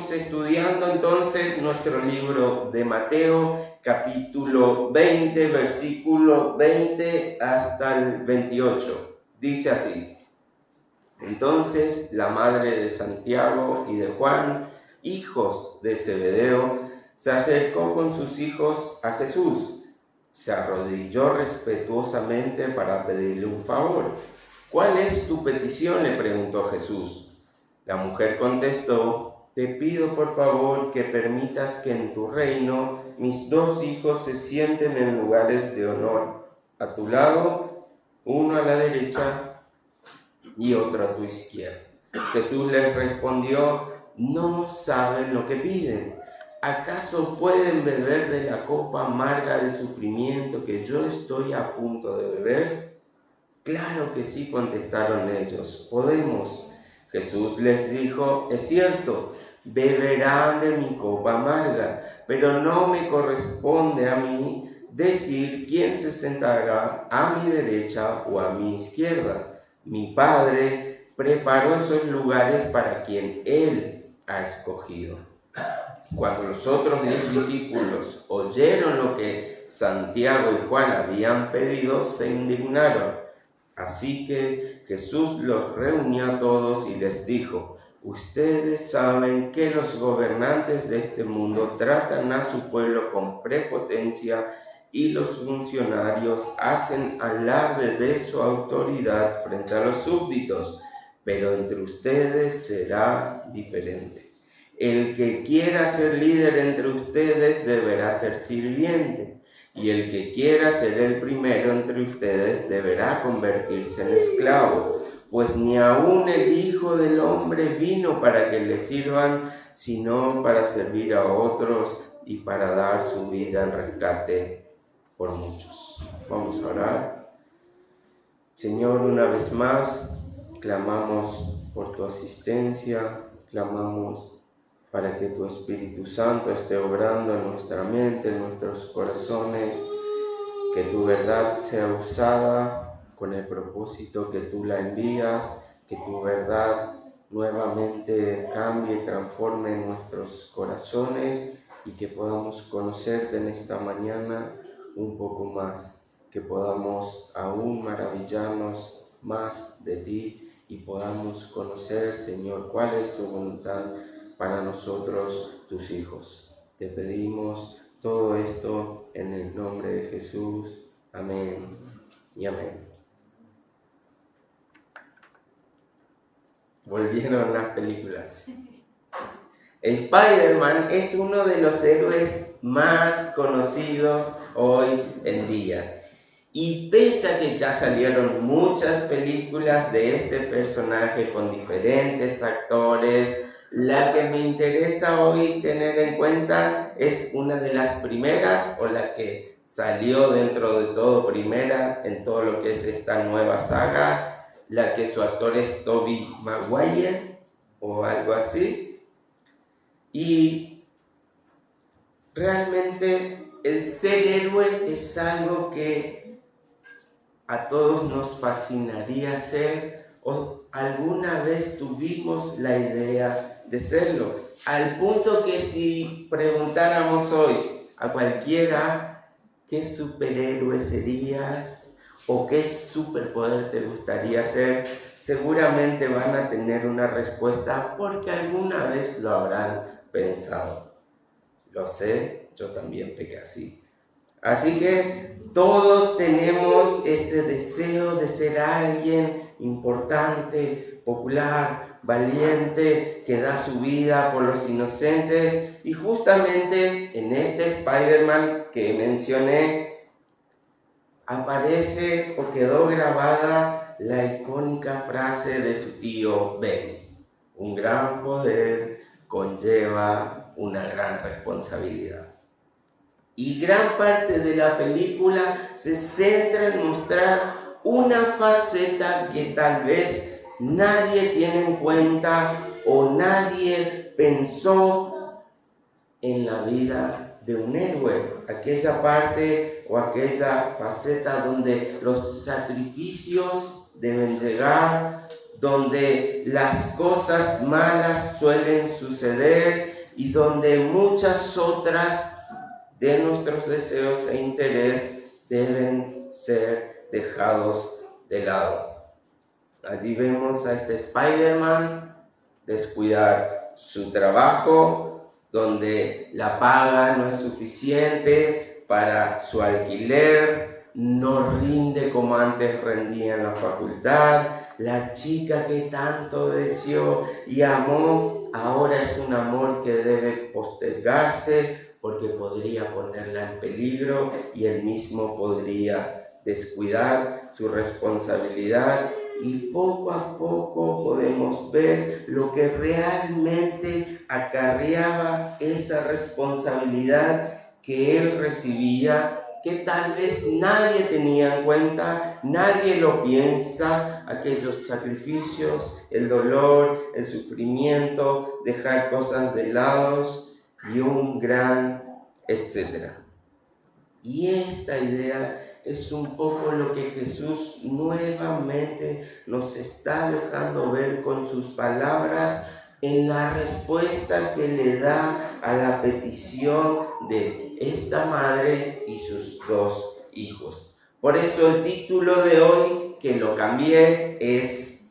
seguimos estudiando entonces nuestro libro de Mateo, capítulo 20, versículo 20 hasta el 28. Dice así: Entonces la madre de Santiago y de Juan, hijos de Zebedeo, se acercó con sus hijos a Jesús. Se arrodilló respetuosamente para pedirle un favor. ¿Cuál es tu petición?, le preguntó Jesús. La mujer contestó: Te pido por favor que permitas que en tu reino mis 2 hijos se sienten en lugares de honor, a tu lado, uno a la derecha y otro a tu izquierda. Jesús les respondió: No saben lo que piden. ¿Acaso pueden beber de la copa amarga de sufrimiento que yo estoy a punto de beber? Claro que sí, contestaron ellos, podemos. Jesús les dijo: Es cierto, beberán de mi copa amarga, pero no me corresponde a mí decir quién se sentará a mi derecha o a mi izquierda. Mi Padre preparó esos lugares para quien Él ha escogido. Cuando los otros 10 discípulos oyeron lo que Santiago y Juan habían pedido, se indignaron. Así que Jesús los reunió a todos y les dijo: Ustedes saben que los gobernantes de este mundo tratan a su pueblo con prepotencia y los funcionarios hacen alarde de su autoridad frente a los súbditos, pero entre ustedes será diferente. El que quiera ser líder entre ustedes deberá ser sirviente, y el que quiera ser el primero entre ustedes deberá convertirse en esclavo, pues ni aun el Hijo del Hombre vino para que le sirvan, sino para servir a otros y para dar su vida en rescate por muchos. Vamos a orar. Señor, una vez más, clamamos por tu asistencia, clamamos para que tu Espíritu Santo esté obrando en nuestra mente, en nuestros corazones, que tu verdad sea usada con el propósito que tú la envías, que tu verdad nuevamente cambie y transforme en nuestros corazones y que podamos conocerte en esta mañana un poco más, que podamos aún maravillarnos más de ti y podamos conocer, Señor, cuál es tu voluntad para nosotros, tus hijos. Te pedimos todo esto en el nombre de Jesús. Amén y amén. Volvieron las películas. Spider-Man es uno de los héroes más conocidos hoy en día. Y pese a que ya salieron muchas películas de este personaje con diferentes actores, la que me interesa hoy tener en cuenta es una de las primeras, o la que salió dentro de todo primera en todo lo que es esta nueva saga, la que su actor es Tobey Maguire o algo así. Y realmente el ser héroe es algo que a todos nos fascinaría ser, o alguna vez tuvimos la idea de serlo, al punto que si preguntáramos hoy a cualquiera qué superhéroe serías o qué superpoder te gustaría ser, seguramente van a tener una respuesta porque alguna vez lo habrán pensado. Lo sé, yo también pequé así. Así que todos tenemos ese deseo de ser alguien importante, popular, valiente, que da su vida por los inocentes. Y justamente en este Spider-Man que mencioné, aparece o quedó grabada la icónica frase de su tío Ben: un gran poder conlleva una gran responsabilidad. Y gran parte de la película se centra en mostrar una faceta que tal vez nadie tiene en cuenta o nadie pensó en la vida de un héroe. Aquella parte o aquella faceta donde los sacrificios deben llegar, donde las cosas malas suelen suceder y donde muchas otras de nuestros deseos e interés deben ser dejados de lado. Allí vemos a este Spider-Man descuidar su trabajo, donde la paga no es suficiente para su alquiler, no rinde como antes rendía en la facultad, la chica que tanto deseó y amó, ahora es un amor que debe postergarse porque podría ponerla en peligro y él mismo podría descuidar su responsabilidad. Y poco a poco podemos ver lo que realmente acarreaba esa responsabilidad que él recibía, que tal vez nadie tenía en cuenta, nadie lo piensa, aquellos sacrificios, el dolor, el sufrimiento, dejar cosas de lado y un gran etcétera. Y esta idea es un poco lo que Jesús nuevamente nos está dejando ver con sus palabras en la respuesta que le da a la petición de esta madre y sus 2 hijos. Por eso el título de hoy, que lo cambié, es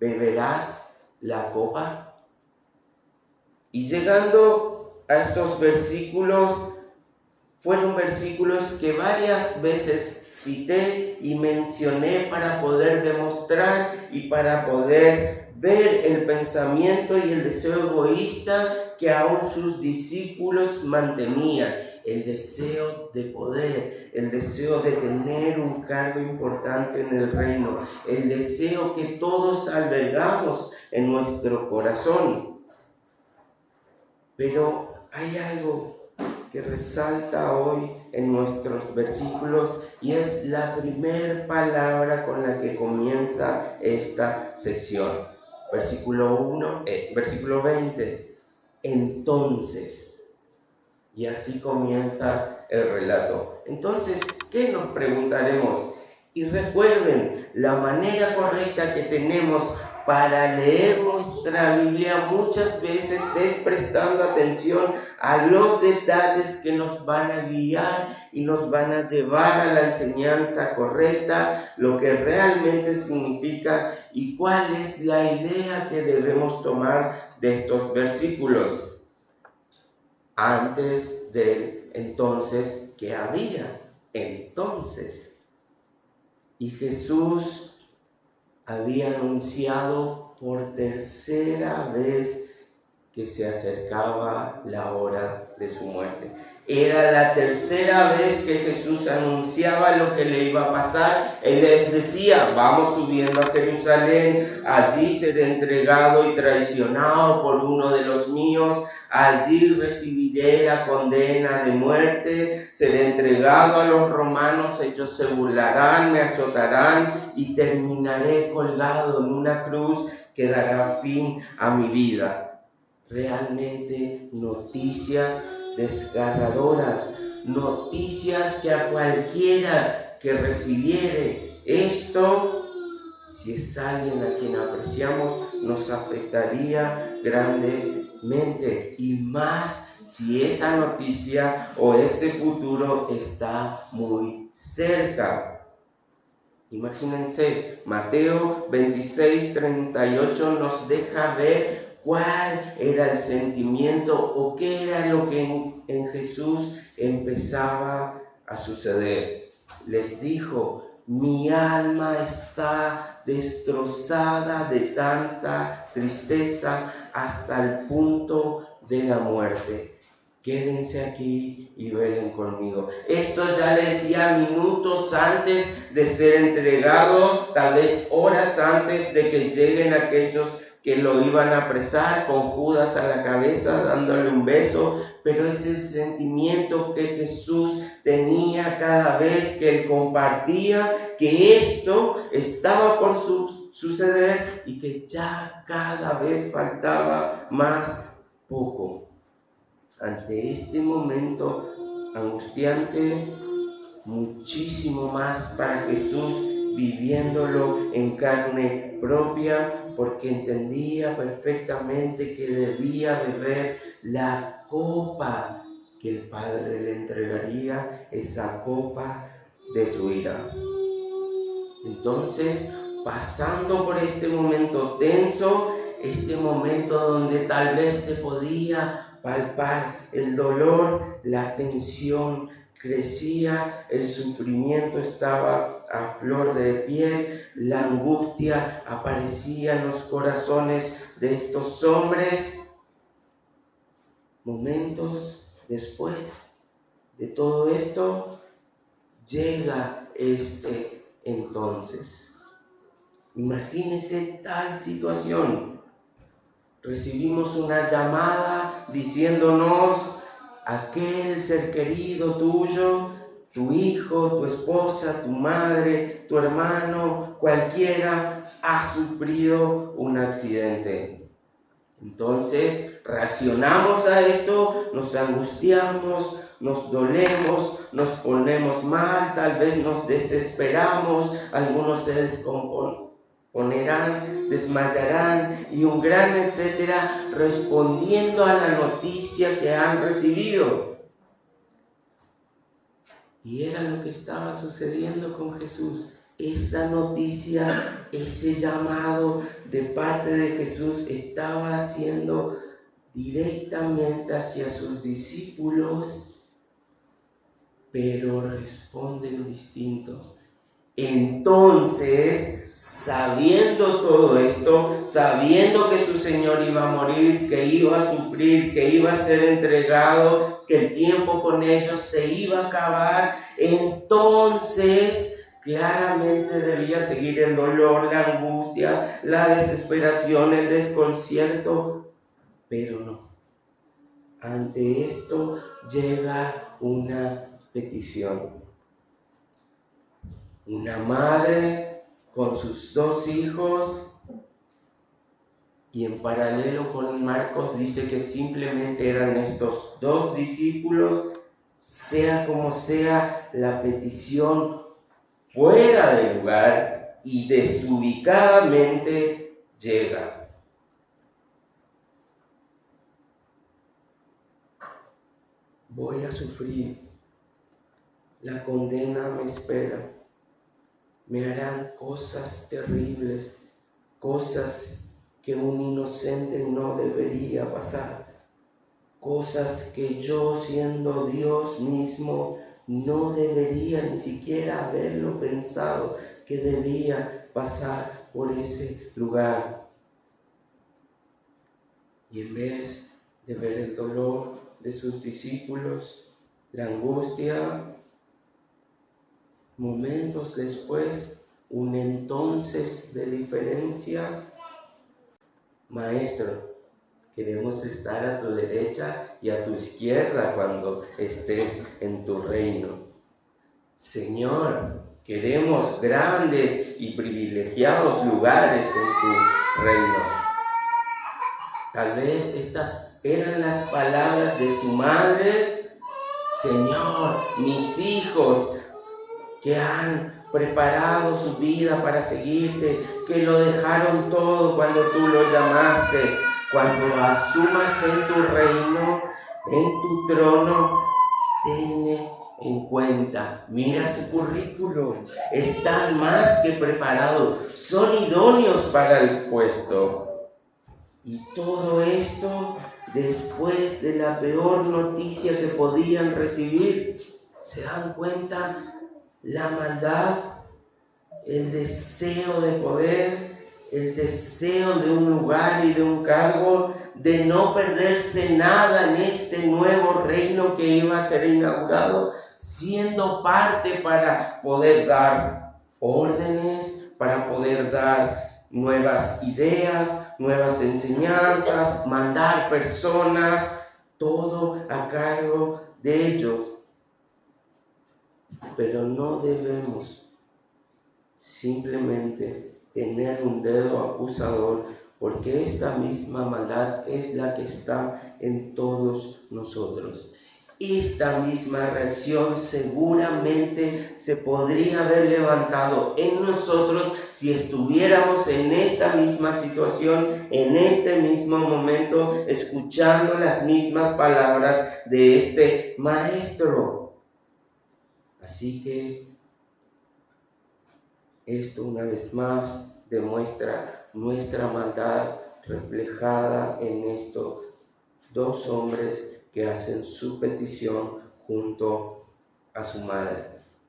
¿beberás la copa? Y llegando a estos versículos, fueron versículos que varias veces cité y mencioné para poder demostrar y para poder ver el pensamiento y el deseo egoísta que aún sus discípulos mantenían. El deseo de poder, el deseo de tener un cargo importante en el reino, el deseo que todos albergamos en nuestro corazón. Pero hay algo que resalta hoy en nuestros versículos y es la primera palabra con la que comienza esta sección. Versículo 20. Entonces. Y así comienza el relato. Entonces, ¿qué nos preguntaremos? Y recuerden, la manera correcta que tenemos para leer nuestra Biblia muchas veces es prestando atención a los detalles que nos van a guiar y nos van a llevar a la enseñanza correcta, lo que realmente significa y cuál es la idea que debemos tomar de estos versículos. Antes del entonces que había, entonces. Y Jesús había anunciado por tercera vez que se acercaba la hora de su muerte. Era la tercera vez que Jesús anunciaba lo que le iba a pasar. Él les decía, vamos subiendo a Jerusalén, allí seré entregado y traicionado por uno de los míos, allí recibiré la condena de muerte, seré entregado a los romanos, ellos se burlarán, me azotarán y terminaré colgado en una cruz que dará fin a mi vida. Realmente noticias desgarradoras, noticias que a cualquiera que recibiere esto, si es alguien a quien apreciamos, nos afectaría grandemente, y más si esa noticia o ese futuro está muy cerca. Imagínense, Mateo 26:38 nos deja ver cuál era el sentimiento o qué era lo que en Jesús empezaba a suceder. Les dijo, mi alma está destrozada de tanta tristeza hasta el punto de la muerte. Quédense aquí y velen conmigo. Esto ya le decía minutos antes de ser entregado, tal vez horas antes de que lleguen aquellos que lo iban a apresar, con Judas a la cabeza dándole un beso, pero es el sentimiento que Jesús tenía cada vez que él compartía que esto estaba por suceder y que ya cada vez faltaba más poco. Ante este momento angustiante, muchísimo más para Jesús viviéndolo en carne propia, porque entendía perfectamente que debía beber la copa que el Padre le entregaría, esa copa de su ira. Entonces, pasando por este momento tenso, este momento donde tal vez se podía palpar el dolor, la tensión crecía, el sufrimiento estaba a flor de piel, la angustia aparecía en los corazones de estos hombres. Momentos después de todo esto, llega este entonces. Imagínese tal situación. Recibimos una llamada diciéndonos: aquel ser querido tuyo, tu hijo, tu esposa, tu madre, tu hermano, cualquiera, ha sufrido un accidente. Entonces reaccionamos a esto, nos angustiamos, nos dolemos, nos ponemos mal, tal vez nos desesperamos, algunos se descomponerán, desmayarán y un gran etcétera, respondiendo a la noticia que han recibido. Y era lo que estaba sucediendo con Jesús. Esa noticia, ese llamado de parte de Jesús estaba haciendo directamente hacia sus discípulos, pero responden distintos. Entonces, sabiendo todo esto, sabiendo que su Señor iba a morir, que iba a sufrir, que iba a ser entregado, que el tiempo con ellos se iba a acabar, entonces claramente debía seguir el dolor, la angustia, la desesperación, el desconcierto, pero no. Ante esto llega una petición. Una madre con sus 2 hijos, y en paralelo con Marcos dice que simplemente eran estos 2 discípulos. Sea como sea, la petición fuera de lugar y desubicadamente llega. Voy a sufrir, la condena me espera, me harán cosas terribles, cosas que un inocente no debería pasar, cosas que yo, siendo Dios mismo, no debería ni siquiera haberlo pensado que debía pasar por ese lugar. Y en vez de ver el dolor de sus discípulos, la angustia, momentos después, un entonces de diferencia: Maestro, queremos estar a tu derecha y a tu izquierda cuando estés en tu reino. Señor, queremos grandes y privilegiados lugares en tu reino. Tal vez estas eran las palabras de su madre: Señor, mis hijos que han preparado su vida para seguirte, que lo dejaron todo cuando tú los llamaste, cuando asumas en tu reino, en tu trono, tenle en cuenta. Mira su currículum, están más que preparados, son idóneos para el puesto. Y todo esto después de la peor noticia que podían recibir. ¿Se dan cuenta? La maldad, el deseo de poder, el deseo de un lugar y de un cargo, de no perderse nada en este nuevo reino que iba a ser inaugurado, siendo parte para poder dar órdenes, para poder dar nuevas ideas, nuevas enseñanzas, mandar personas, todo a cargo de ellos. Pero no debemos simplemente tener un dedo acusador, porque esta misma maldad es la que está en todos nosotros. esta misma reacción seguramente se podría haber levantado en nosotros si estuviéramos en esta misma situación, en este mismo momento, escuchando las mismas palabras de este maestro. Así que esto una vez más demuestra nuestra maldad reflejada en estos dos hombres que hacen su petición junto a su madre.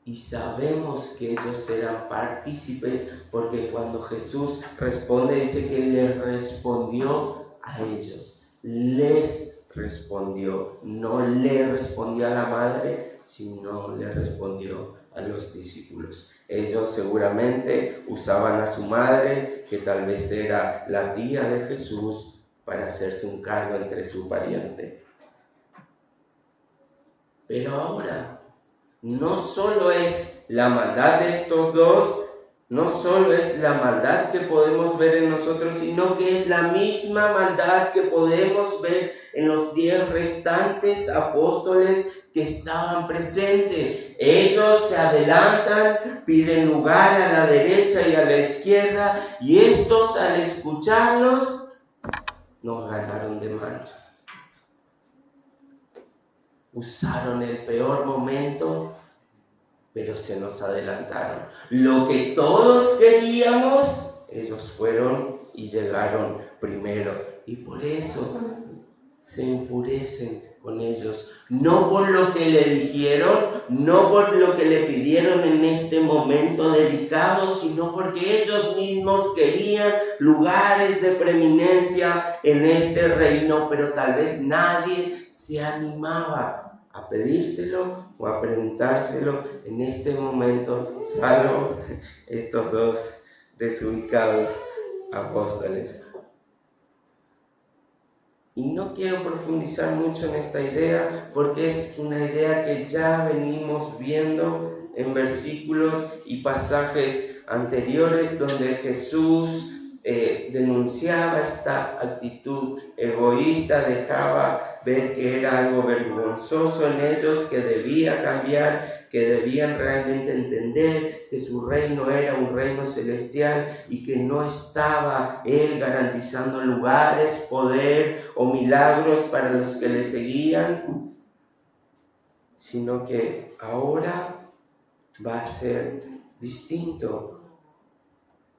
Y sabemos que ellos eran partícipes porque cuando Jesús responde, dice que les respondió a ellos. Les respondió. No le respondió a la madre, sino le respondió a los discípulos. Ellos seguramente usaban a su madre, que tal vez era la tía de Jesús, para hacerse un cargo entre su pariente. Pero ahora, no solo es la maldad de estos dos, no solo es la maldad que podemos ver en nosotros, sino que es la misma maldad que podemos ver en los 10 restantes apóstoles que estaban presentes. Ellos se adelantan, piden lugar a la derecha y a la izquierda, y estos, al escucharlos, nos ganaron de mano. Usaron el peor momento, pero se nos adelantaron. Lo que todos queríamos, ellos fueron y llegaron primero. Y por eso se enfurecen con ellos. No por lo que le eligieron, no por lo que le pidieron en este momento delicado, sino porque ellos mismos querían lugares de preeminencia en este reino, pero tal vez nadie se animaba a pedírselo o a preguntárselo en este momento, salvo estos dos desubicados apóstoles. Y no quiero profundizar mucho en esta idea porque es una idea que ya venimos viendo en versículos y pasajes anteriores donde Jesús denunciaba esta actitud egoísta, dejaba ver que era algo vergonzoso en ellos, que debía cambiar, que debían realmente entender que su reino era un reino celestial y que no estaba Él garantizando lugares, poder o milagros para los que le seguían, sino que ahora va a ser distinto.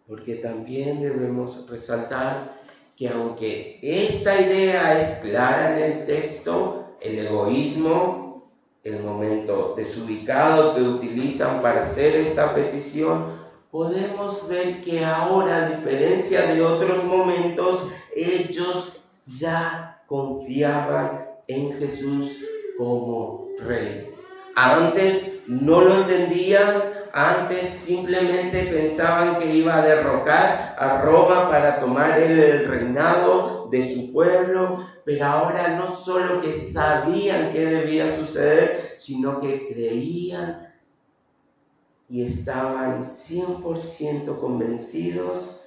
Porque también debemos resaltar que aunque esta idea es clara en el texto, el egoísmo, el momento desubicado que utilizan para hacer esta petición, podemos ver que ahora, a diferencia de otros momentos, ellos ya confiaban en Jesús como Rey. Antes no lo entendían. Antes simplemente pensaban que iba a derrocar a Roma para tomar el reinado de su pueblo, pero ahora no solo que sabían qué debía suceder, sino que creían y estaban 100% convencidos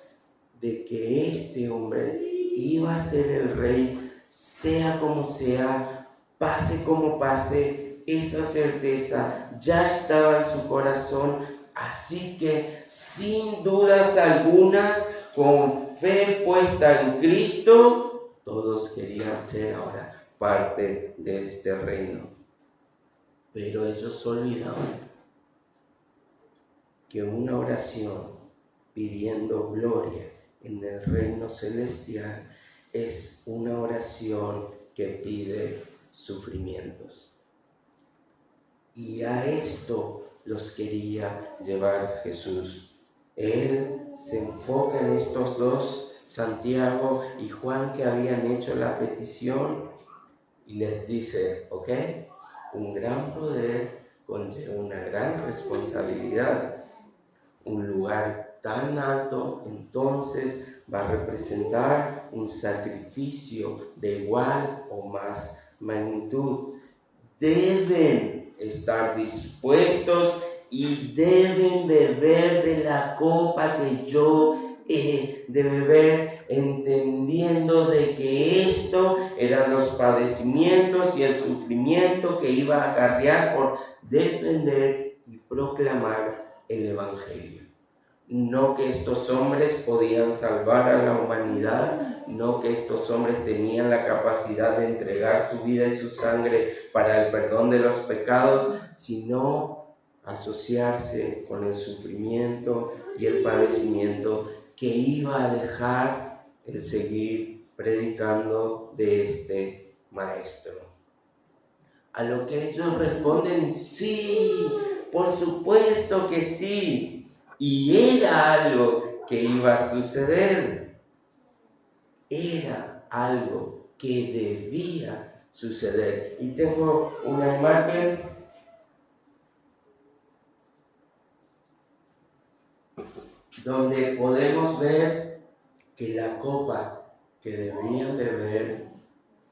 de que este hombre iba a ser el rey, sea como sea, pase como pase. Esa certeza ya estaba en su corazón, así que sin dudas algunas, con fe puesta en Cristo, todos querían ser ahora parte de este reino. Pero ellos olvidaban que una oración pidiendo gloria en el reino celestial es una oración que pide sufrimientos. Y a esto los quería llevar Jesús. Él se enfoca en estos dos, Santiago y Juan, que habían hecho la petición, y les dice, ok, un gran poder conlleva una gran responsabilidad. Un lugar tan alto, entonces, va a representar un sacrificio de igual o más magnitud. Deben estar dispuestos y deben beber de la copa que yo de beber, entendiendo de que esto eran los padecimientos y el sufrimiento que iba a acarrear por defender y proclamar el Evangelio. No que estos hombres podían salvar a la humanidad, no que estos hombres tenían la capacidad de entregar su vida y su sangre para el perdón de los pecados, sino asociarse con el sufrimiento y el padecimiento que iba a dejar el seguir predicando de este maestro. A lo que ellos responden: sí, por supuesto que sí. Y era algo que iba a suceder. Era algo que debía suceder. Y tengo una imagen donde podemos ver que la copa que debían beber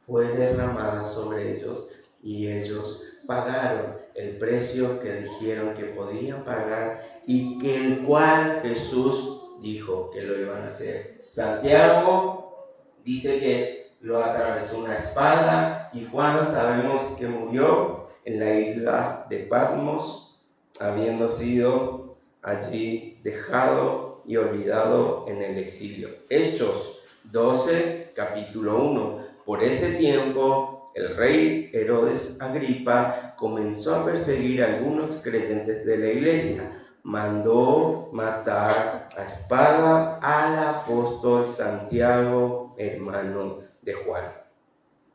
fue derramada sobre ellos y ellos pagaron el precio que dijeron que podían pagar y que el cual Jesús dijo que lo iban a hacer. Santiago dice que lo atravesó una espada y Juan sabemos que murió en la isla de Patmos, habiendo sido allí dejado y olvidado en el exilio. Hechos 12, capítulo 1. Por ese tiempo, el rey Herodes Agripa comenzó a perseguir a algunos creyentes de la iglesia. Mandó matar a espada al apóstol Santiago, hermano de Juan.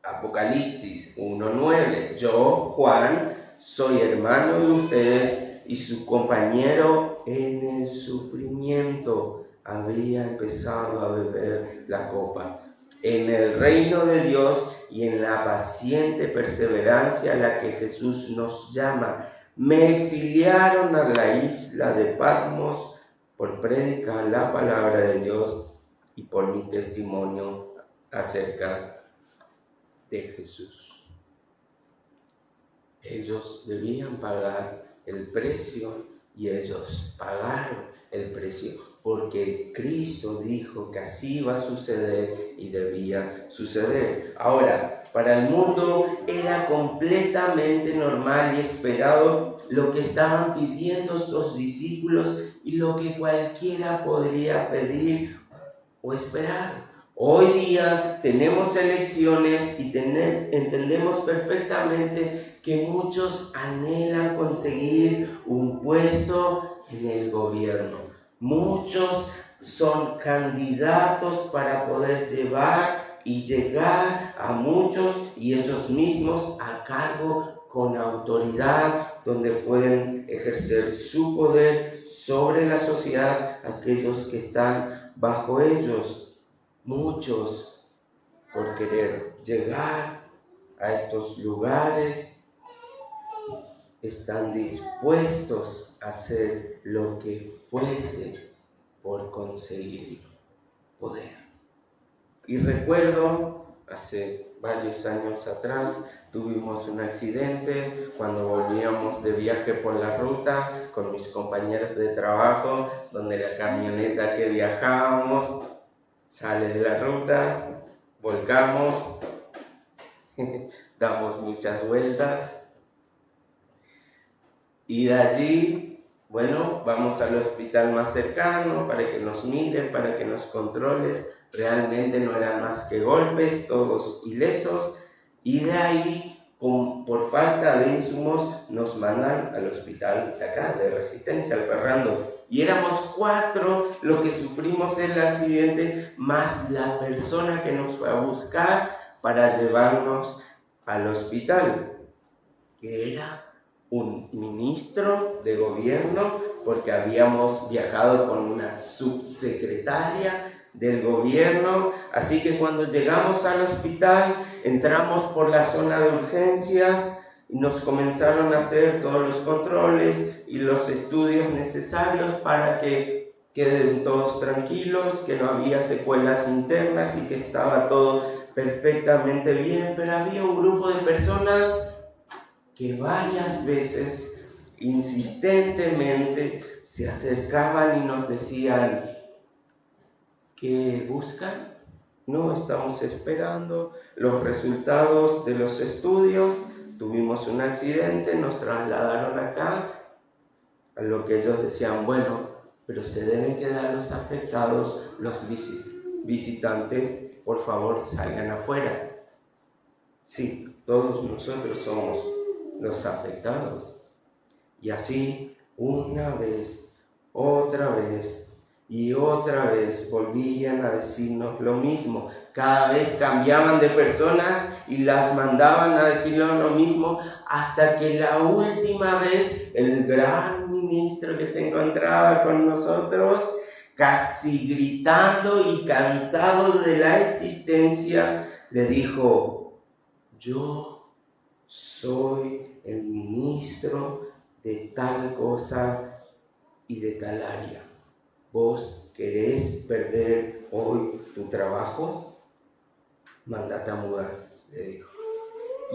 Apocalipsis 1:9. Yo, Juan, soy hermano de ustedes y su compañero en el sufrimiento. Había empezado a beber la copa. En el reino de Dios y en la paciente perseverancia a la que Jesús nos llama. Me exiliaron a la isla de Patmos por predicar la palabra de Dios y por mi testimonio acerca de Jesús. Ellos debían pagar el precio y ellos pagaron el precio porque Cristo dijo que así iba a suceder y debía suceder. Ahora, para el mundo era completamente normal y esperado lo que estaban pidiendo estos discípulos y lo que cualquiera podría pedir o esperar. Hoy día tenemos elecciones y entendemos perfectamente que muchos anhelan conseguir un puesto en el gobierno. Muchos son candidatos para poder llevar y llegar a muchos y ellos mismos a cargo con autoridad, donde pueden ejercer su poder sobre la sociedad, aquellos que están bajo ellos. Muchos, por querer llegar a estos lugares, están dispuestos a hacer lo que fuese por conseguir poder. Y recuerdo, hace varios años atrás, tuvimos un accidente cuando volvíamos de viaje por la ruta con mis compañeros de trabajo, donde la camioneta que viajábamos sale de la ruta, volcamos, damos muchas vueltas y de allí, vamos al hospital más cercano para que nos miren, para que nos controlen. Realmente no eran más que golpes, todos ilesos, y de ahí, por falta de insumos, nos mandan al hospital de acá, de Resistencia, al Perrando. Y éramos 4 los que sufrimos el accidente, más la persona que nos fue a buscar para llevarnos al hospital, que era un ministro de gobierno, porque habíamos viajado con una subsecretaria del gobierno. Así que cuando llegamos al hospital, entramos por la zona de urgencias y nos comenzaron a hacer todos los controles y los estudios necesarios para que queden todos tranquilos, que no había secuelas internas y que estaba todo perfectamente bien. Pero había un grupo de personas que varias veces, insistentemente, se acercaban y nos decían: que buscan. No estamos esperando los resultados de los estudios. Tuvimos un accidente, nos trasladaron acá. A lo que ellos decían, bueno, pero se deben quedar los afectados, los visitantes, por favor salgan afuera. Sí, todos nosotros somos los afectados. Y así, una vez, otra vez y otra vez volvían a decirnos lo mismo. Cada vez cambiaban de personas y las mandaban a decirnos lo mismo, hasta que la última vez el gran ministro que se encontraba con nosotros, casi gritando y cansado de la existencia, le dijo: yo soy el ministro de tal cosa y de tal área. ¿Vos querés perder hoy tu trabajo? Mándate a mudar, le dijo.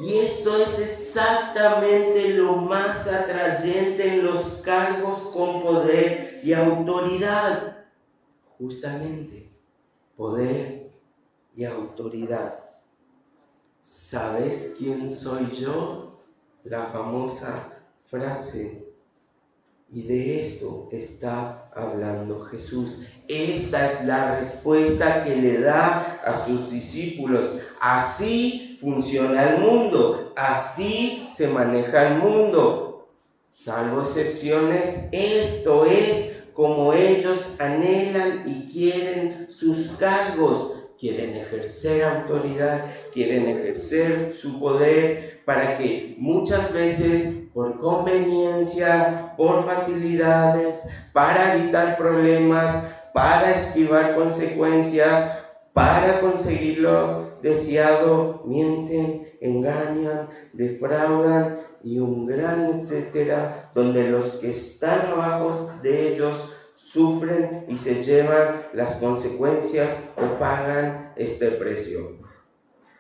Y eso es exactamente lo más atrayente en los cargos con poder y autoridad. Justamente, poder y autoridad. ¿Sabes quién soy yo? La famosa frase. Y de esto está hablando Jesús. Esta es la respuesta que le da a sus discípulos. Así funciona el mundo, así se maneja el mundo. Salvo excepciones, esto es como ellos anhelan y quieren sus cargos. Quieren ejercer autoridad, quieren ejercer su poder para que muchas veces, por conveniencia, por facilidades, para evitar problemas, para esquivar consecuencias, para conseguir lo deseado, mienten, engañan, defraudan y un gran etcétera, donde los que están abajo de ellos sufren y se llevan las consecuencias o pagan este precio.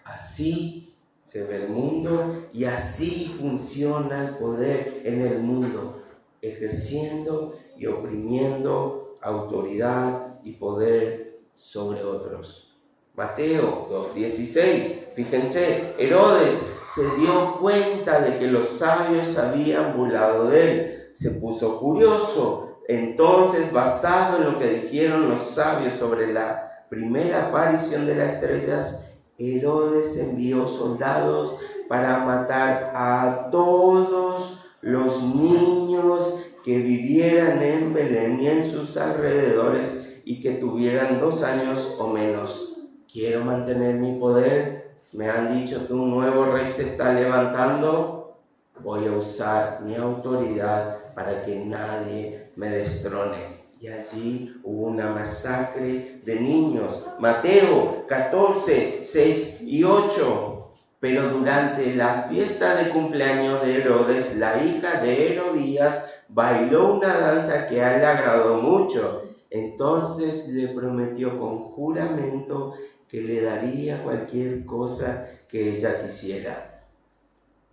Así se ve el mundo y así funciona el poder en el mundo, ejerciendo y oprimiendo autoridad y poder sobre otros. Mateo 2:16, fíjense, Herodes se dio cuenta de que los sabios habían burlado de él, se puso furioso. Entonces, basado en lo que dijeron los sabios sobre la primera aparición de las estrellas, Herodes envió soldados para matar a todos los niños que vivieran en Belén y en sus alrededores y que tuvieran 2 años o menos. Quiero mantener mi poder. Me han dicho que un nuevo rey se está levantando. Voy a usar mi autoridad para que nadie me destrone. Y allí hubo una masacre de niños. Mateo 14, 6 y 8. Pero durante la fiesta de cumpleaños de Herodes, la hija de Herodías bailó una danza que a él le agradó mucho. Entonces le prometió con juramento que le daría cualquier cosa que ella quisiera.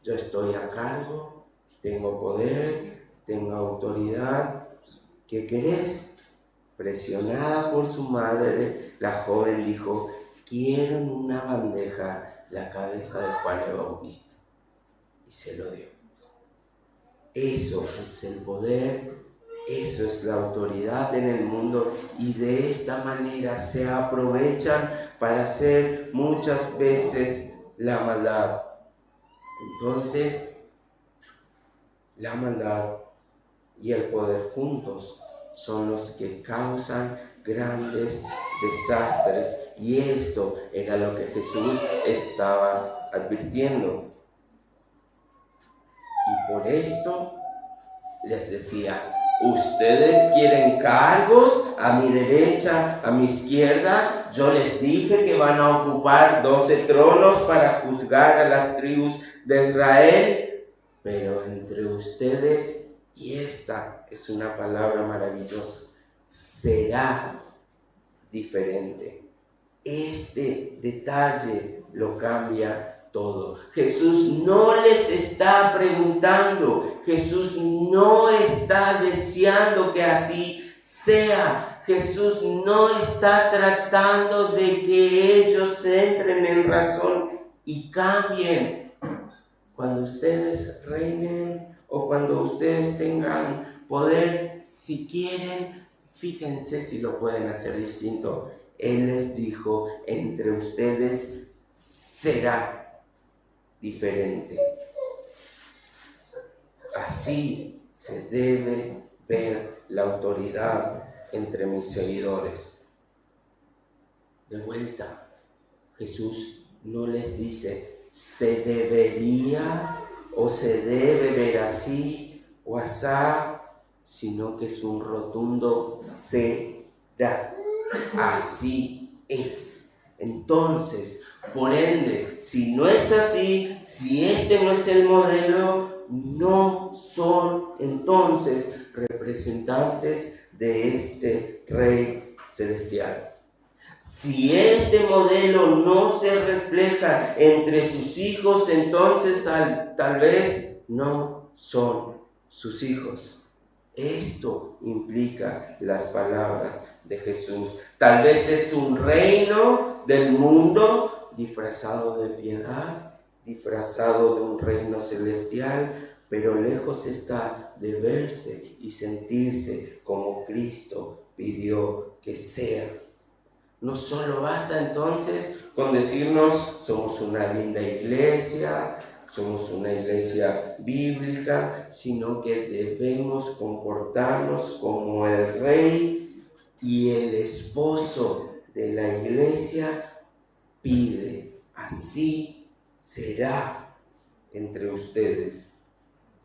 Yo estoy a cargo, tengo poder, tengo autoridad. ¿Qué querés? Presionada por su madre, la joven dijo: quiero en una bandeja la cabeza de Juan el Bautista. Y se lo dio. Eso es el poder, eso es la autoridad en el mundo, y de esta manera se aprovechan para hacer muchas veces la maldad. Entonces, la maldad y el poder juntos son los que causan grandes desastres, y esto era lo que Jesús estaba advirtiendo. Y por esto les decía: ustedes quieren cargos a mi derecha, a mi izquierda. Yo les dije que van a ocupar 12 tronos para juzgar a las tribus de Israel, pero entre ustedes, y esta es una palabra maravillosa, será diferente. Este detalle lo cambia todo. Jesús no les está preguntando, Jesús no está deseando que así sea. Jesús no está tratando de que ellos entren en razón y cambien. Cuando ustedes reinen o cuando ustedes tengan poder, si quieren, fíjense si lo pueden hacer distinto. Él les dijo, entre ustedes será diferente. Así se debe ver la autoridad entre mis seguidores. De vuelta, Jesús no les dice, se debería o se debe ver así o asá, sino que es un rotundo será. Así es. Entonces, por ende, si no es así, si este no es el modelo, no son entonces representantes de este Rey Celestial. Si este modelo no se refleja entre sus hijos, entonces tal vez no son sus hijos. Esto implica las palabras de Jesús. Tal vez es un reino del mundo disfrazado de piedad, disfrazado de un reino celestial, pero lejos está de verse y sentirse como Cristo pidió que sea. No solo basta entonces con decirnos somos una linda iglesia, somos una iglesia bíblica, sino que debemos comportarnos como el rey y el esposo de la iglesia pide. Así será entre ustedes,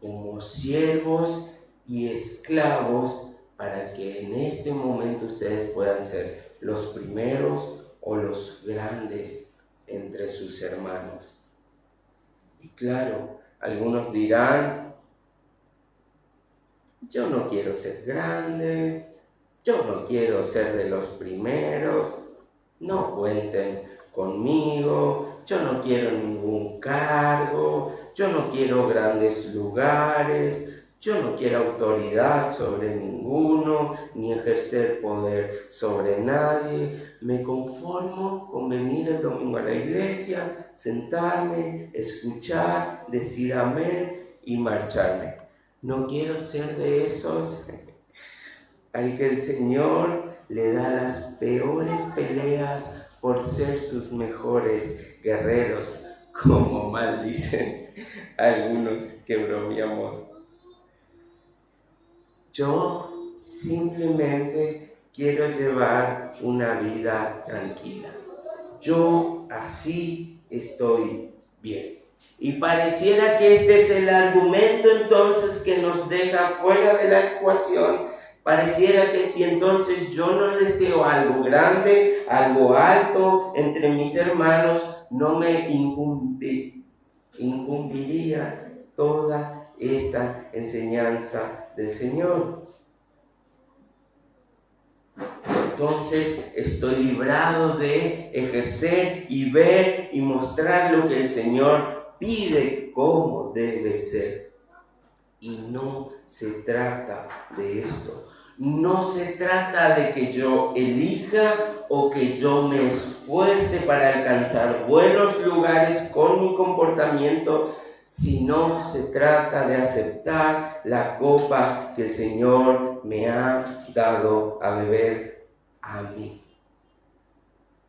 como siervos y esclavos, para que en este momento ustedes puedan ser los primeros o los grandes entre sus hermanos. Y claro, algunos dirán, yo no quiero ser grande, yo no quiero ser de los primeros, no cuenten conmigo, yo no quiero ningún cargo, yo no quiero grandes lugares, yo no quiero autoridad sobre ninguno, ni ejercer poder sobre nadie. Me conformo con venir el domingo a la iglesia, sentarme, escuchar, decir amén y marcharme. No quiero ser de esos al que el Señor le da las peores peleas por ser sus mejores guerreros, como mal dicen algunos que bromeamos. Yo simplemente quiero llevar una vida tranquila. Yo así estoy bien. Y pareciera que este es el argumento entonces que nos deja fuera de la ecuación. Pareciera que si entonces yo no deseo algo grande, algo alto entre mis hermanos, no me incumbiría toda esta enseñanza del Señor. Entonces estoy librado de ejercer y ver y mostrar lo que el Señor pide cómo debe ser. Y no se trata de esto. No se trata de que yo elija o que yo me esfuerce para alcanzar buenos lugares con mi comportamiento, sino se trata de aceptar la copa que el Señor me ha dado a beber a mí.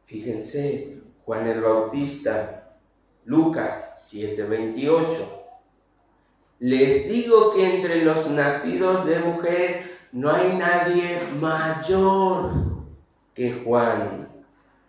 Fíjense, Juan el Bautista, Lucas 7:28. Les digo que entre los nacidos de mujer no hay nadie mayor que Juan.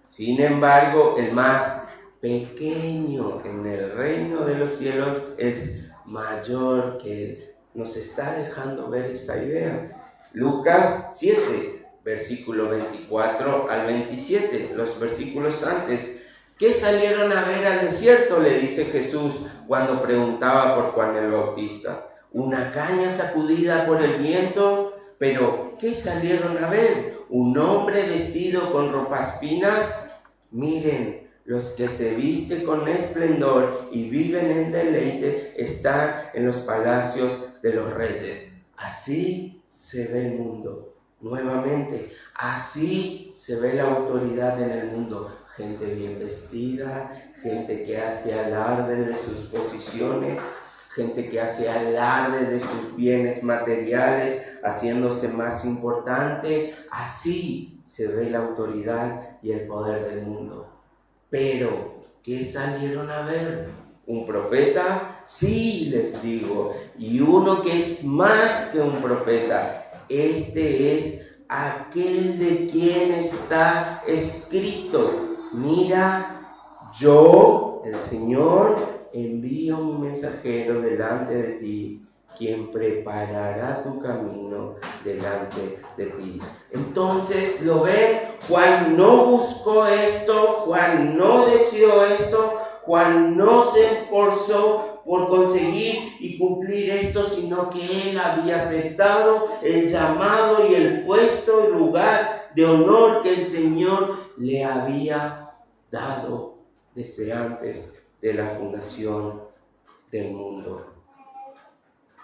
Sin embargo, el más pequeño en el reino de los cielos es mayor que él. Nos está dejando ver esta idea. Lucas 7, versículo 24 al 27, los versículos antes. ¿Qué salieron a ver al desierto?, le dice Jesús cuando preguntaba por Juan el Bautista. ¿Una caña sacudida por el viento? Pero, ¿qué salieron a ver? ¿Un hombre vestido con ropas finas? Miren, los que se visten con esplendor y viven en deleite están en los palacios de los reyes. Así se ve el mundo. Nuevamente, así se ve la autoridad en el mundo. Gente bien vestida, gente que hace alarde de sus posiciones, gente que hace alarde de sus bienes materiales, haciéndose más importante. Así se ve la autoridad y el poder del mundo. Pero, ¿qué salieron a ver? ¿Un profeta? Sí, les digo, y uno que es más que un profeta. Este es aquel de quien está escrito: mira, yo, el Señor, envío mi mensajero delante de ti, quien preparará tu camino delante de ti. Entonces, ¿lo ven? Juan no buscó esto, Juan no deseó esto, Juan no se esforzó por conseguir y cumplir esto, sino que él había aceptado el llamado y el puesto y lugar de honor que el Señor le había dado desde antes de la fundación del mundo.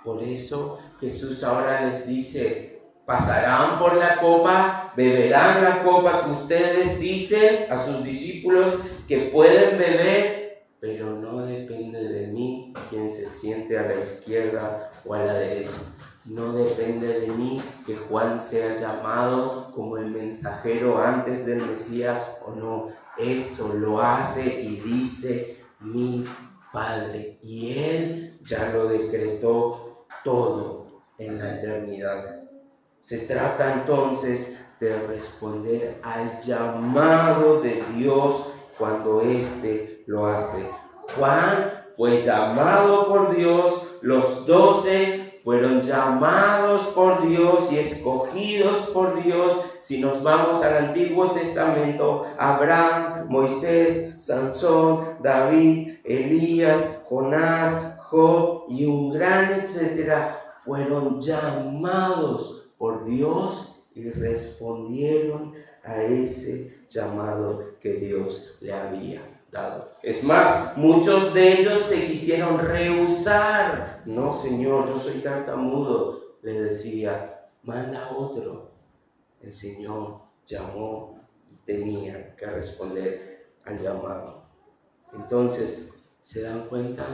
Por eso Jesús ahora les dice: pasarán por la copa, beberán la copa que ustedes dicen a sus discípulos que pueden beber, pero no depende de mí quien se siente a la izquierda o a la derecha. No depende de mí que Juan sea llamado como el mensajero antes del Mesías o no. Eso lo hace y dice mi Padre, y Él ya lo decretó todo en la eternidad. Se trata entonces de responder al llamado de Dios cuando éste lo hace. Juan fue llamado por Dios, los 12 fueron llamados por Dios y escogidos por Dios. Si nos vamos al Antiguo Testamento, Abraham, Moisés, Sansón, David, Elías, Jonás, Job y un gran etcétera, fueron llamados por Dios y respondieron a ese llamado que Dios le había dado. Es más, muchos de ellos se quisieron rehusar. No, Señor, yo soy tartamudo, le decía, manda otro. El Señor llamó y tenía que responder al llamado. Entonces, ¿se dan cuenta?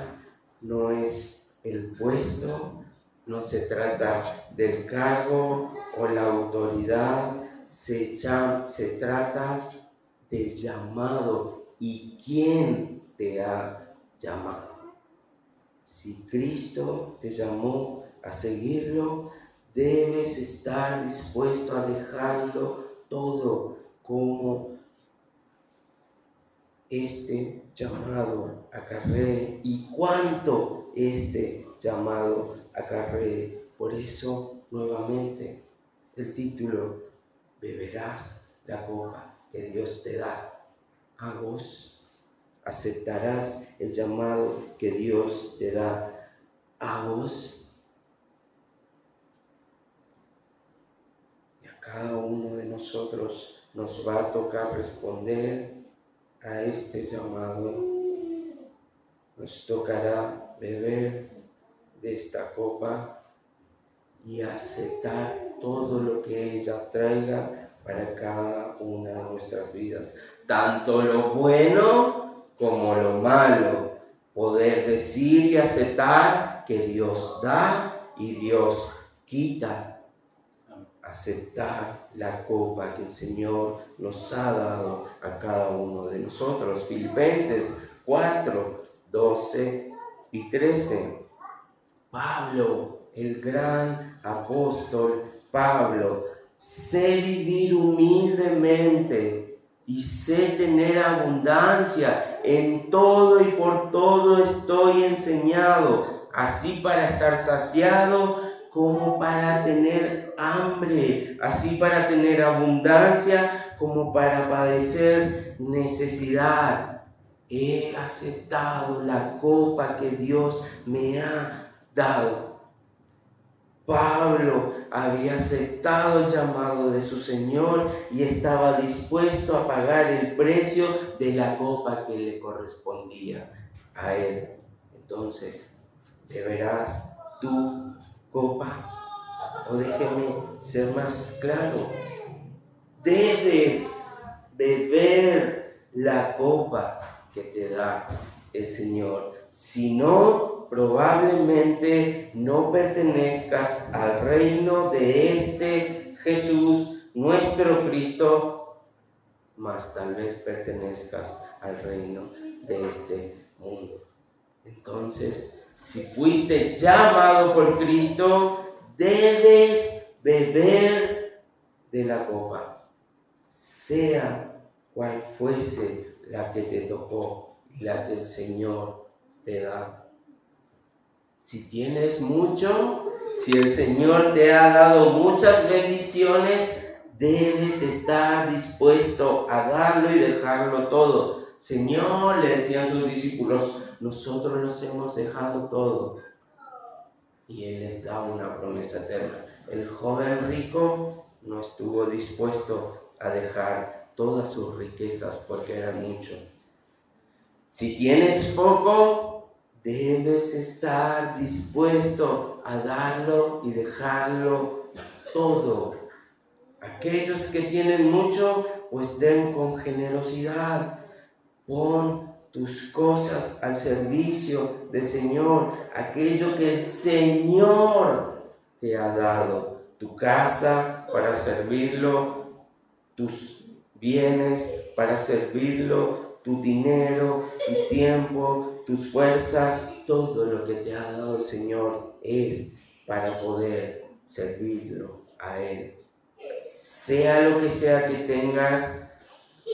No es el puesto, no se trata del cargo o la autoridad, se trata del llamado y quién te ha llamado. Si Cristo te llamó a seguirlo, debes estar dispuesto a dejarlo todo como este llamado acarree y cuánto este llamado acarree. Por eso, nuevamente, el título: beberás la copa que Dios te da. A vos aceptarás el llamado que Dios te da. A vos. Y a cada uno de nosotros nos va a tocar responder a este llamado. Nos tocará beber de esta copa y aceptar todo lo que ella traiga para cada una de nuestras vidas, tanto lo bueno como lo malo. Poder decir y aceptar que Dios da y Dios quita. Aceptar la copa que el Señor nos ha dado a cada uno de nosotros. Filipenses 4, 12 y 13. Pablo, el gran apóstol Pablo: sé vivir humildemente y sé tener abundancia. En todo y por todo estoy enseñado, así para estar saciado como para tener hambre, así para tener abundancia como para padecer necesidad. He aceptado la copa que Dios me ha dado. Pablo había aceptado el llamado de su Señor y estaba dispuesto a pagar el precio de la copa que le correspondía a él. Entonces, ¿beberás tu copa? O déjeme ser más claro, debes beber la copa que te da el Señor. Si no, probablemente no pertenezcas al reino de este Jesús, nuestro Cristo, mas tal vez pertenezcas al reino de este mundo. Entonces, si fuiste llamado por Cristo, debes beber de la copa, sea cual fuese la que te tocó, la que el Señor te da. Si tienes mucho, si el Señor te ha dado muchas bendiciones, debes estar dispuesto a darlo y dejarlo todo. Señor, le decían sus discípulos, nosotros los hemos dejado todo. Y Él les da una promesa eterna. El joven rico no estuvo dispuesto a dejar todas sus riquezas porque eran mucho. Si tienes poco, debes estar dispuesto a darlo y dejarlo todo. Aquellos que tienen mucho, pues den con generosidad. Pon tus cosas al servicio del Señor, aquello que el Señor te ha dado, tu casa para servirlo, tus bienes para servirlo, tu dinero, tu tiempo, tus fuerzas, todo lo que te ha dado el Señor es para poder servirlo a Él. Sea lo que sea que tengas,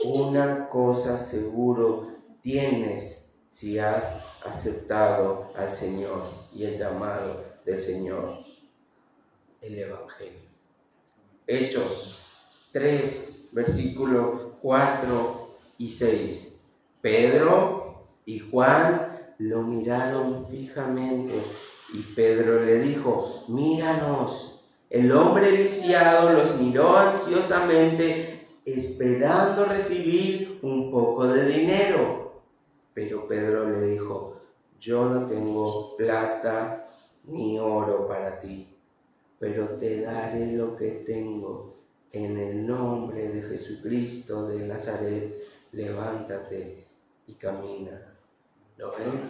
una cosa seguro tienes si has aceptado al Señor y el llamado del Señor, el Evangelio. Hechos 3, versículos 4 y 6. Pedro y Juan lo miraron fijamente y Pedro le dijo, míranos. El hombre lisiado los miró ansiosamente, esperando recibir un poco de dinero. Pero Pedro le dijo, yo no tengo plata ni oro para ti, pero te daré lo que tengo. En el nombre de Jesucristo de Nazaret, levántate y camina. ¿Lo ven?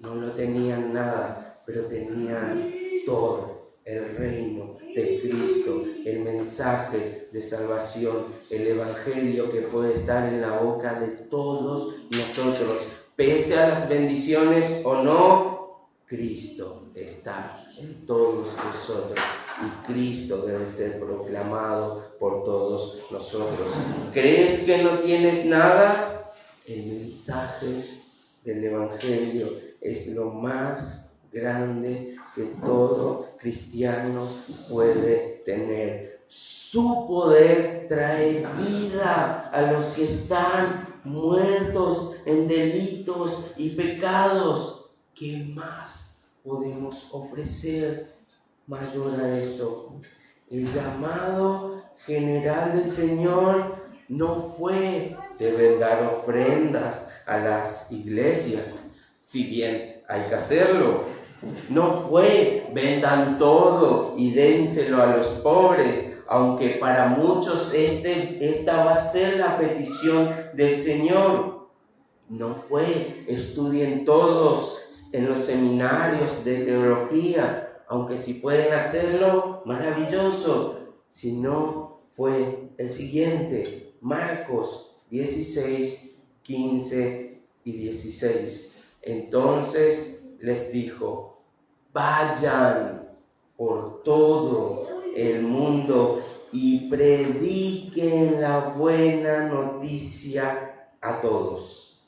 No lo tenían nada, pero tenían todo. El reino de Cristo, el mensaje de salvación, el evangelio que puede estar en la boca de todos nosotros. Pese a las bendiciones o no, Cristo está en todos nosotros y Cristo debe ser proclamado por todos nosotros. ¿Crees que no tienes nada? El mensaje del evangelio es lo más grande que todo cristiano puede tener. Su poder trae vida a los que están muertos en delitos y pecados. ¿Qué más podemos ofrecer mayor a esto? El llamado general del Señor no fue deben dar ofrendas a las iglesias, si bien hay que hacerlo. No fue vendan todo y dénselo a los pobres, aunque para muchos esta va a ser la petición del Señor. No fue estudien todos en los seminarios de teología, aunque si pueden hacerlo, maravilloso. Sino fue el siguiente, Marcos 16, 15 y 16. Entonces les dijo, vayan por todo el mundo y prediquen la buena noticia a todos.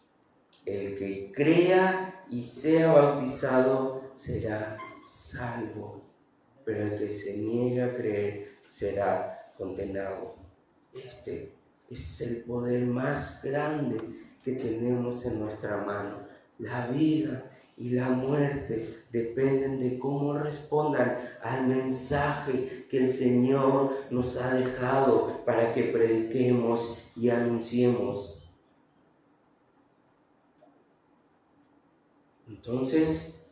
El que crea y sea bautizado será salvo, pero el que se niegue a creer será condenado. Este es el poder más grande que tenemos en nuestra mano. La vida y la muerte dependen de cómo respondan al mensaje que el Señor nos ha dejado para que prediquemos y anunciemos. Entonces,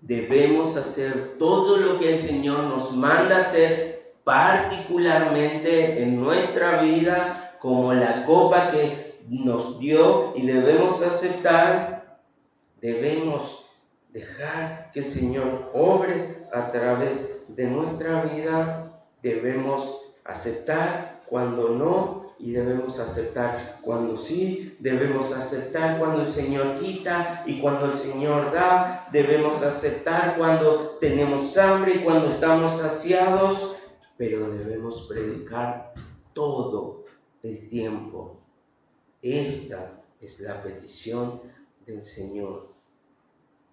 debemos hacer todo lo que el Señor nos manda hacer, particularmente en nuestra vida, como la copa que nos dio y debemos aceptar. Debemos dejar que el Señor obre a través de nuestra vida. Debemos aceptar cuando no y debemos aceptar cuando sí. Debemos aceptar cuando el Señor quita y cuando el Señor da. Debemos aceptar cuando tenemos hambre y cuando estamos saciados. Pero debemos predicar todo el tiempo. Esta es la petición del Señor.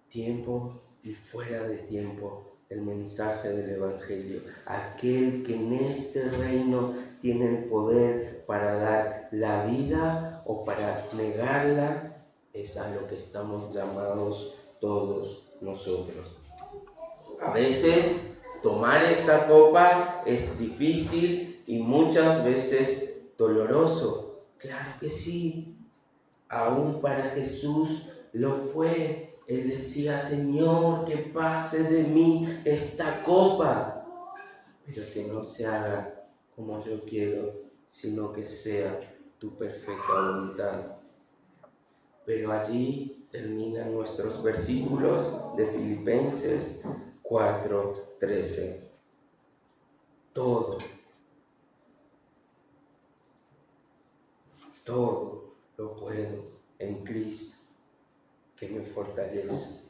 Tiempo y fuera de tiempo, el mensaje del Evangelio. Aquel que en este reino tiene el poder para dar la vida o para negarla, es a lo que estamos llamados todos nosotros. A veces tomar esta copa es difícil y muchas veces doloroso. Claro que sí, aún para Jesús lo fue. Él decía: Señor, que pase de mí esta copa, pero que no se haga como yo quiero, sino que sea tu perfecta voluntad. Pero allí terminan nuestros versículos de Filipenses 4:13. Todo lo puedo en Cristo que me fortalece.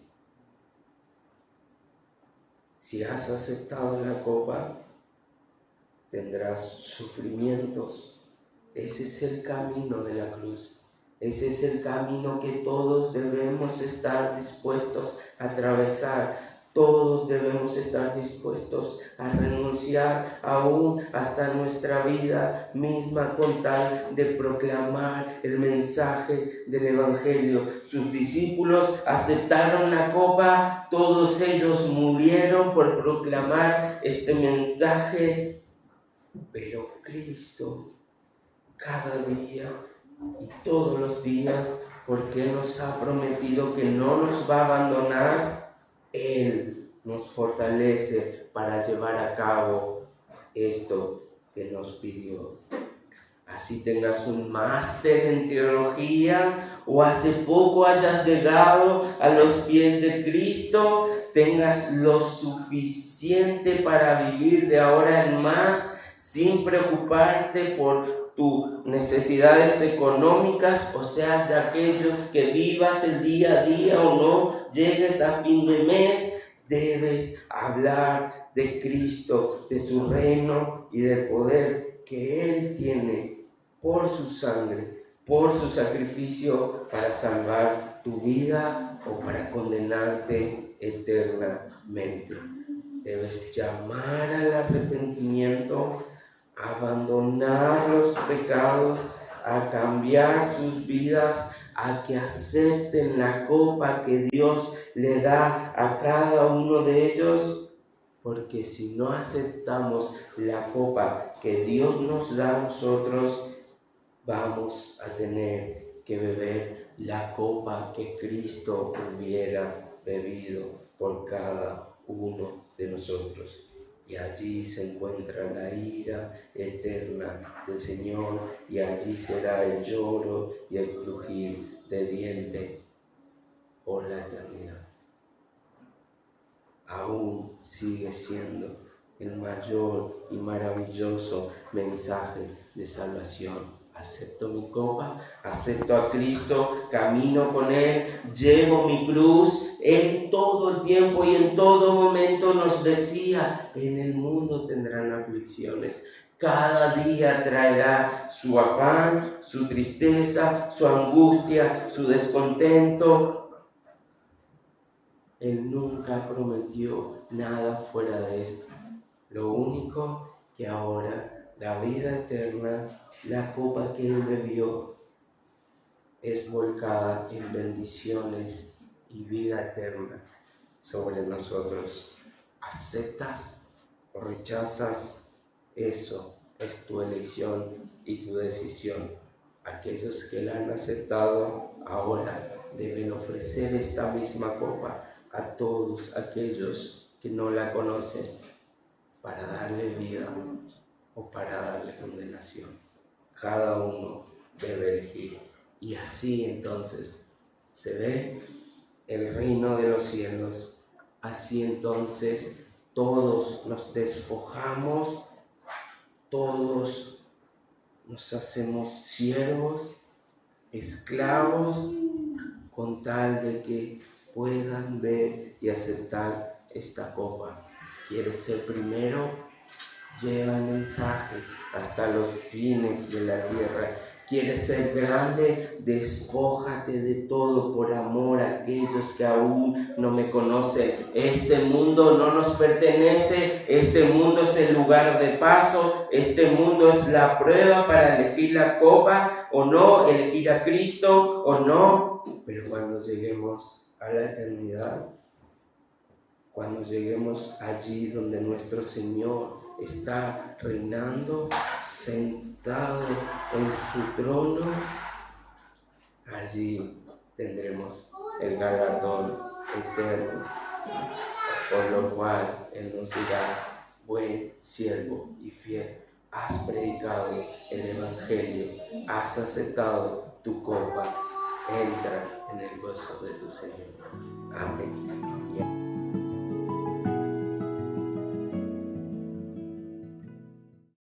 Si has aceptado la copa, tendrás sufrimientos. Ese es el camino de la cruz. Ese es el camino que todos debemos estar dispuestos a atravesar. Todos debemos estar dispuestos a renunciar aún hasta nuestra vida misma con tal de proclamar el mensaje del Evangelio. Sus discípulos aceptaron la copa, todos ellos murieron por proclamar este mensaje, pero Cristo cada día y todos los días, porque Él nos ha prometido que no nos va a abandonar, Él nos fortalece para llevar a cabo esto que nos pidió. Así tengas un máster en teología o hace poco hayas llegado a los pies de Cristo, tengas lo suficiente para vivir de ahora en más sin preocuparte por tus necesidades económicas, o seas de aquellos que vivas el día a día o no llegues a fin de mes, debes hablar de Cristo, de su reino y del poder que Él tiene por su sangre, por su sacrificio para salvar tu vida o para condenarte eternamente. Debes llamar al arrepentimiento, abandonar los pecados, a cambiar sus vidas, a que acepten la copa que Dios le da a cada uno de ellos, porque si no aceptamos la copa que Dios nos da a nosotros, vamos a tener que beber la copa que Cristo hubiera bebido por cada uno de nosotros. Y allí se encuentra la ira eterna del Señor, y allí será el lloro y el crujir de dientes por la eternidad. Aún sigue siendo el mayor y maravilloso mensaje de salvación. Acepto mi copa, acepto a Cristo, camino con Él, llevo mi cruz. En todo el tiempo y en todo momento nos decía: en el mundo tendrán aflicciones. Cada día traerá su afán, su tristeza, su angustia, su descontento. Él nunca prometió nada fuera de esto. Lo único que ahora, la vida eterna, la copa que Él bebió, es volcada en bendiciones y vida eterna sobre nosotros. ¿Aceptas o rechazas? Eso es tu elección y tu decisión. Aquellos que la han aceptado ahora deben ofrecer esta misma copa a todos aquellos que no la conocen para darle vida o para darle condenación. Cada uno debe elegir. Y así entonces se ve el reino de los cielos. Así entonces todos nos despojamos, todos nos hacemos siervos, esclavos, con tal de que puedan ver y aceptar esta copa. ¿Quieres ser primero? Lleva el mensaje hasta los fines de la tierra. ¿Quieres ser grande? Despójate de todo por amor a aquellos que aún no me conocen. Este mundo no nos pertenece, este mundo es el lugar de paso, este mundo es la prueba para elegir la copa o no, elegir a Cristo o no. Pero cuando lleguemos a la eternidad, cuando lleguemos allí donde nuestro Señor está reinando, sentado en su trono, allí tendremos el galardón eterno, por lo cual Él nos dirá: buen siervo y fiel, has predicado el Evangelio, has aceptado tu copa, entra en el gozo de tu Señor. Amén.